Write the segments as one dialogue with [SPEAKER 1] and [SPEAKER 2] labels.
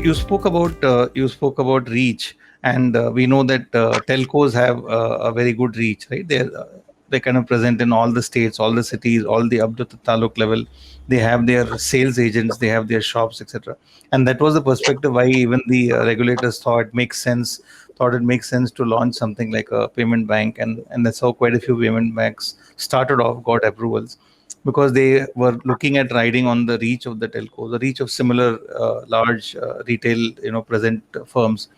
[SPEAKER 1] you spoke about reach, and we know that telcos have a very good reach, right? They're kind of present in all the states, all the cities, all the up to the taluk level. They have their sales agents, they have their shops, etc. And that was the perspective why even the regulators thought it makes sense to launch something like a payment bank, and that's how quite a few payment banks started off, got approvals, because they were looking at riding on the reach of the telco, the reach of similar large retail, present firms.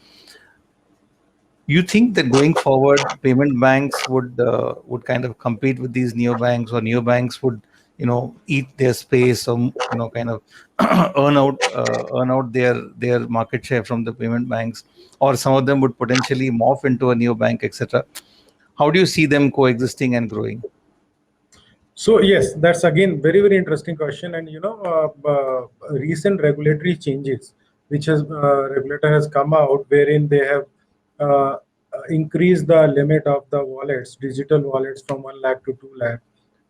[SPEAKER 1] You think that going forward, payment banks would kind of compete with these neobanks, or neobanks would, eat their space, or kind of earn out their market share from the payment banks, or some of them would potentially morph into a neobank, etc. How do you see them coexisting and growing?
[SPEAKER 2] So yes, that's again very interesting question, and recent regulatory changes, which has regulator has come out, wherein they have uh, increased the limit of the wallets, digital wallets, from 1 lakh to 2 lakh,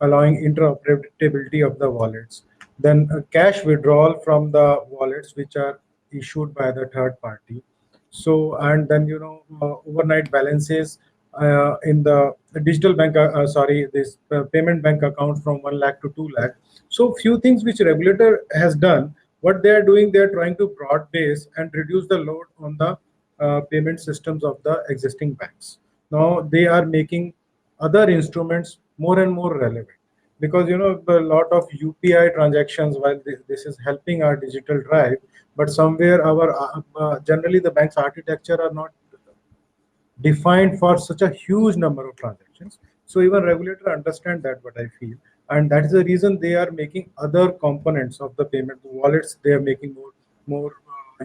[SPEAKER 2] allowing interoperability of the wallets. Then cash withdrawal from the wallets which are issued by the third party. So, and then overnight balances in the digital bank, sorry, this payment bank account from 1 lakh to 2 lakh. So few things which regulator has done. What they are doing, they are trying to broad base and reduce the load on the payment systems of the existing banks. Now they are making other instruments more and more relevant, because a lot of UPI transactions, while this is helping our digital drive, but somewhere our generally the bank's architecture are not defined for such a huge number of transactions. So even regulator understand that, what I feel, and that is the reason they are making other components of the payment wallets. They are making more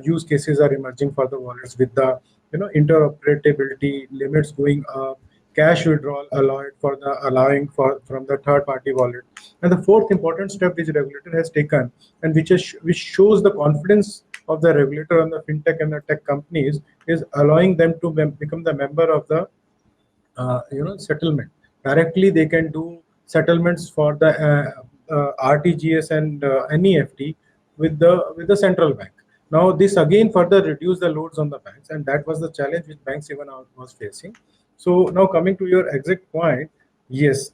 [SPEAKER 2] use cases are emerging for the wallets, with the interoperability limits going up, cash withdrawal allowing for from the third party wallet. And the fourth important step which regulator has taken, and which shows the confidence of the regulator on the fintech and the tech companies, is allowing them to become the member of the settlement. Directly they can do settlements for the RTGS and NEFT with the central bank. Now this again further reduce the loads on the banks, and that was the challenge which banks even was facing. So now coming to your exact point, yes,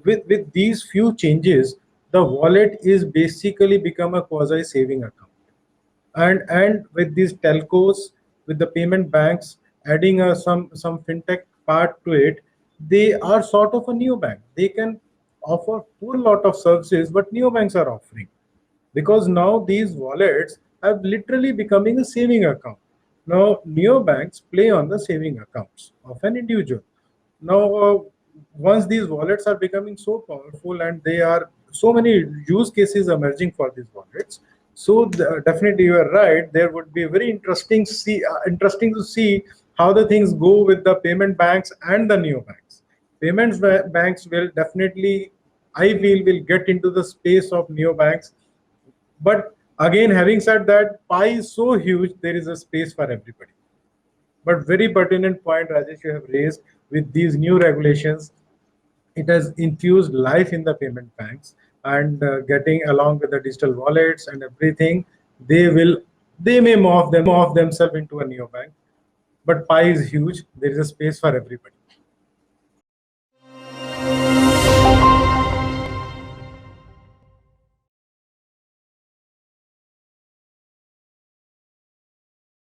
[SPEAKER 2] with these few changes, the wallet is basically become a quasi saving account. And with these telcos, with the payment banks adding some fintech part to it, they are sort of a neobank. They can offer full lot of services what neobanks are offering, because now these wallets have literally becoming a saving account. Now neobanks play on the saving accounts of an individual. Now once these wallets are becoming so powerful, and they are so many use cases emerging for these wallets, so definitely you are right, there would be very interesting to see how the things go with the payment banks and the neobanks. Banks will definitely, I feel, will get into the space of neobanks. But again, having said that, pie is so huge, there is a space for everybody. But very pertinent point, Rajesh, you have raised with these new regulations. It has infused life in the payment banks, and getting along with the digital wallets and everything, they may morph themselves into a neobank. But pie is huge. There is a space for everybody.